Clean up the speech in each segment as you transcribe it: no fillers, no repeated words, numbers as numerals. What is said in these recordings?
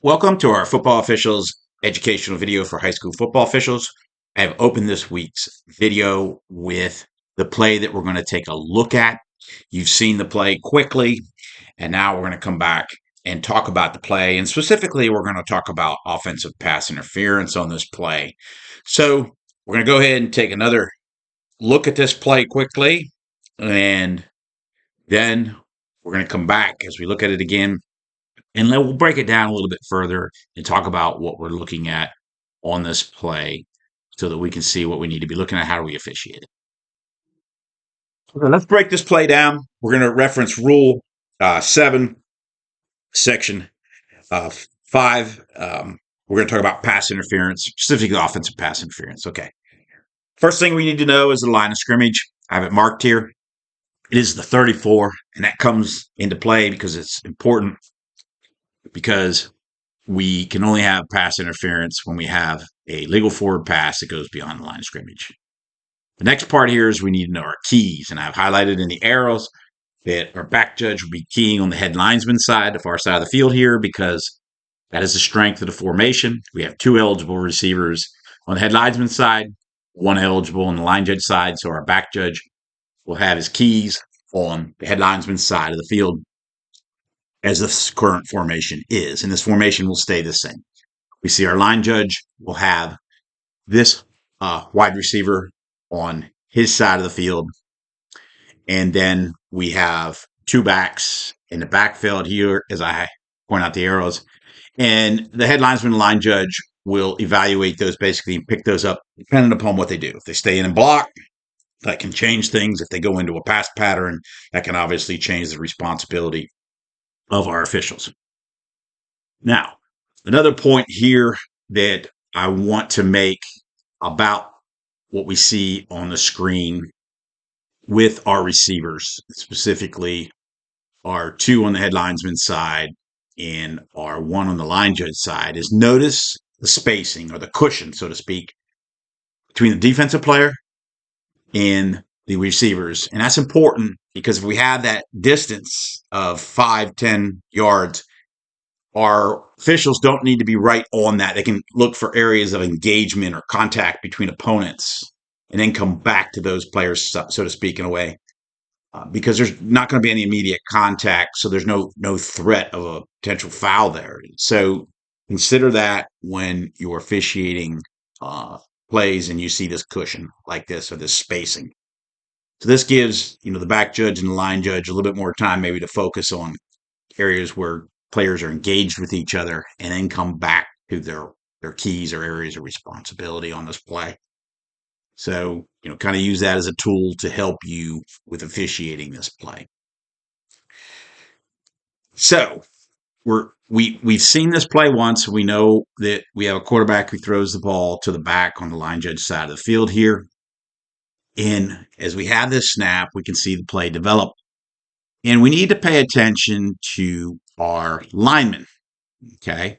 Welcome to our football officials educational video for high school football officials. I have opened this week's video with the play that we're going to take a look at. You've seen the play quickly, and now we're going to come back and talk about the play. And specifically, we're going to talk about offensive pass interference on this play. So we're going to go ahead and take another look at this play quickly, and then we're going to come back as we look at it again. And we'll break it down a little bit further and talk about what we're looking at on this play so that we can see what we need to be looking at. How do we officiate it? Okay, let's break this play down. We're going to reference Rule 7, Section 5. We're going to talk about pass interference, specifically offensive pass interference. Okay. First thing we need to know is the line of scrimmage. I have it marked here. It is the 34, and that comes into play because it's important because we can only have pass interference when we have a legal forward pass that goes beyond the line of scrimmage. The next part here is we need to know our keys, and I've highlighted in the arrows that our back judge will be keying on the head linesman side, the far side of the field here, because that is the strength of the formation. We have two eligible receivers on the head linesman side, one eligible on the line judge side, so our back judge will have his keys on the head linesman side of the field as this current formation is, and this formation will stay the same. We see our line judge will have this wide receiver on his side of the field, and then we have two backs in the backfield here, as I point out the arrows, and the head linesman and line judge will evaluate those basically and pick those up depending upon what they do. If they stay in and block, that can change things. If they go into a pass pattern, that can obviously change the responsibility of our officials. Now, another point here that I want to make about what we see on the screen with our receivers, specifically our two on the head linesman side and our one on the line judge side, is notice the spacing or the cushion, so to speak, between the defensive player and the receivers. And that's important because if we have that distance of 5-10 yards, our officials don't need to be right on that. They can look for areas of engagement or contact between opponents and then come back to those players, so to speak, in a way, because there's not going to be any immediate contact. So there's no threat of a potential foul there. So consider that when you're officiating plays and you see this cushion like this or this spacing. So this gives, the back judge and the line judge a little bit more time maybe to focus on areas where players are engaged with each other and then come back to their keys or areas of responsibility on this play. So, kind of use that as a tool to help you with officiating this play. So we've seen this play once. We know that we have a quarterback who throws the ball to the back on the line judge side of the field here. And as we have this snap, we can see the play develop. And we need to pay attention to our linemen, okay?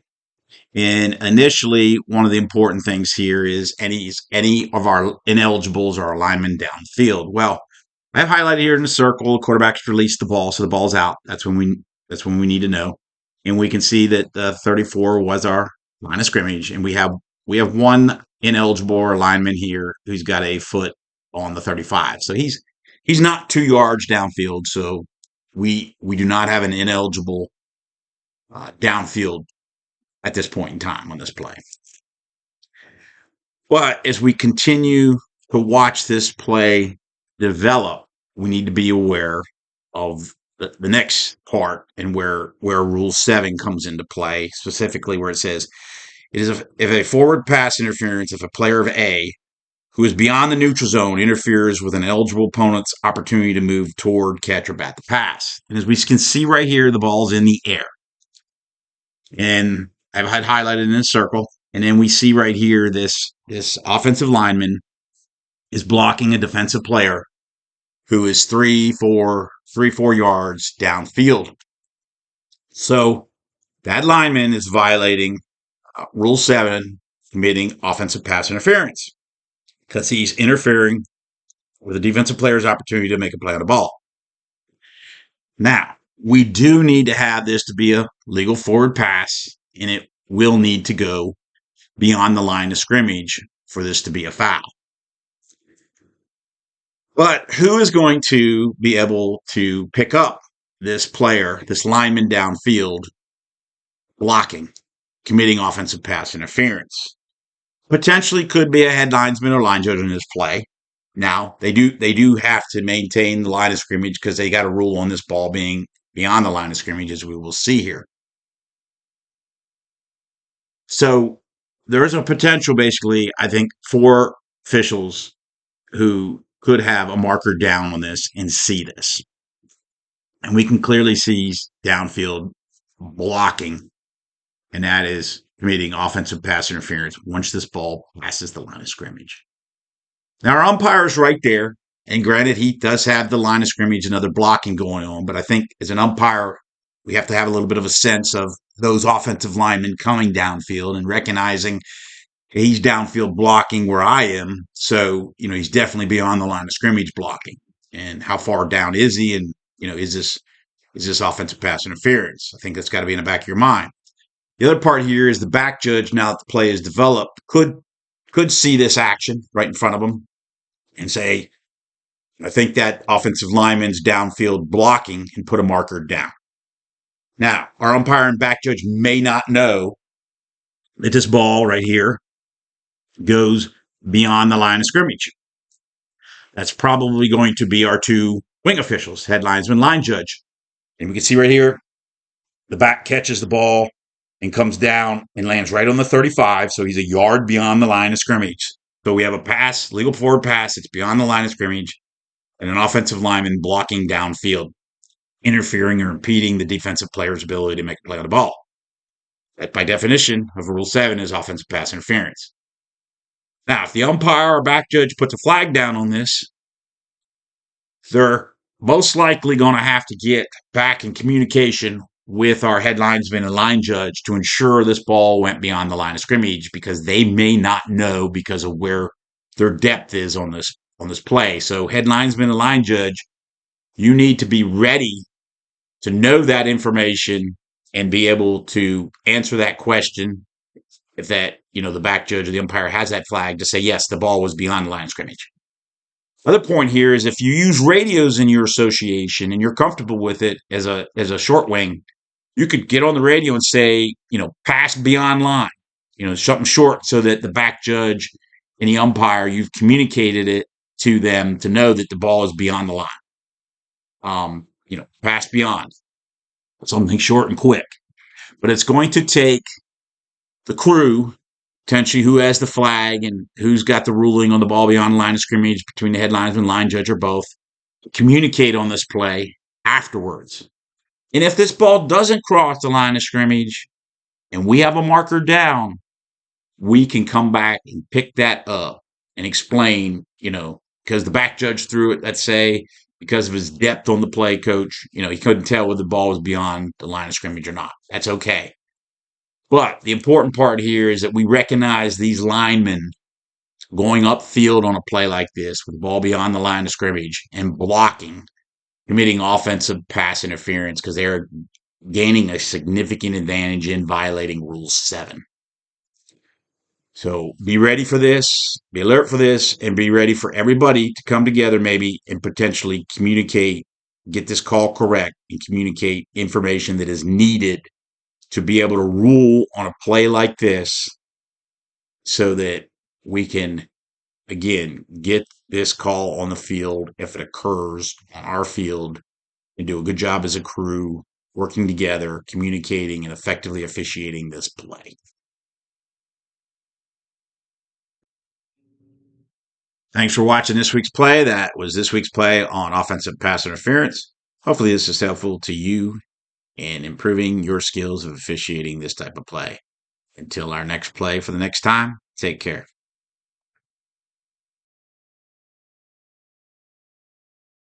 And initially, one of the important things here is any of our ineligibles or our linemen downfield. Well, I have highlighted here in the circle, the quarterback's released the ball, so the ball's out. That's when we need to know. And we can see that the 34 was our line of scrimmage, and we have one ineligible or lineman here who's got a foot on the 35. So he's not 2 yards downfield, so we do not have an ineligible downfield at this point in time on this play. But as we continue to watch this play develop, we need to be aware of the next part and where Rule 7 comes into play, specifically where it says, it is if a forward pass interference, if a player of A who is beyond the neutral zone interferes with an eligible opponent's opportunity to move toward, catch, or bat the pass. And as we can see right here, the ball's in the air. And I've had highlighted in a circle. And then we see right here this offensive lineman is blocking a defensive player who is 3-4 yards downfield. So that lineman is violating Rule 7, committing offensive pass interference, because he's interfering with a defensive player's opportunity to make a play on the ball. Now, we do need to have this to be a legal forward pass, and will need to go beyond the line of scrimmage for this to be a foul. But who is going to be able to pick up this player, this lineman downfield, blocking, committing offensive pass interference? Potentially could be a head linesman or line judge in this play. Now they do have to maintain the line of scrimmage because they got a rule on this ball being beyond the line of scrimmage, as we will see here. So there is a potential, basically, I think, for officials who could have a marker down on this and see this. And we can clearly see downfield blocking, and that is committing offensive pass interference once this ball passes the line of scrimmage. Now, our umpire is right there. And granted, he does have the line of scrimmage and other blocking going on. But I think as an umpire, we have to have a little bit of a sense of those offensive linemen coming downfield and recognizing he's downfield blocking where I am. So, he's definitely beyond the line of scrimmage blocking. And how far down is he? And, is this offensive pass interference? I think that's got to be in the back of your mind. The other part here is the back judge, now that the play is developed, could see this action right in front of him and say, I think that offensive lineman's downfield blocking, and put a marker down. Now, our umpire and back judge may not know that this ball right here goes beyond the line of scrimmage. That's probably going to be our two wing officials, head linesman, line judge. And we can see right here, the back catches the ball and comes down and lands right on the 35. So he's a yard beyond the line of scrimmage. So we have a pass, legal forward pass. It's beyond the line of scrimmage, and an offensive lineman blocking downfield, interfering or impeding the defensive player's ability to make a play on the ball. That, by definition of Rule 7, is offensive pass interference. Now, if the umpire or back judge puts a flag down on this, they're most likely going to have to get back in communication with our head linesman and line judge to ensure this ball went beyond the line of scrimmage, because they may not know because of where their depth is on this play. So head linesman and line judge, you need to be ready to know that information and be able to answer that question if that, the back judge or the umpire has that flag to say, yes, the ball was beyond the line of scrimmage. Other point here is, if you use radios in your association and you're comfortable with it as a short wing, you could get on the radio and say, pass beyond line, something short, so that the back judge and the umpire, you've communicated it to them to know that the ball is beyond the line. Pass beyond, something short and quick. But it's going to take the crew, potentially who has the flag and who's got the ruling on the ball beyond the line of scrimmage, between the head linesman, line judge, or both, communicate on this play afterwards. And if this ball doesn't cross the line of scrimmage and we have a marker down, we can come back and pick that up and explain, because the back judge threw it, let's say, because of his depth on the play, coach, he couldn't tell whether the ball was beyond the line of scrimmage or not. That's okay. But the important part here is that we recognize these linemen going upfield on a play like this with the ball beyond the line of scrimmage and blocking, committing offensive pass interference, because they're gaining a significant advantage in violating Rule 7. So be ready for this, be alert for this, and be ready for everybody to come together maybe and potentially communicate, get this call correct, and communicate information that is needed to be able to rule on a play like this, so that we can, again, get this call on the field if it occurs on our field, and do a good job as a crew, working together, communicating, and effectively officiating this play. Thanks for watching this week's play. That was this week's play on offensive pass interference. Hopefully this is helpful to you in improving your skills of officiating this type of play. Until our next play for the next time, take care.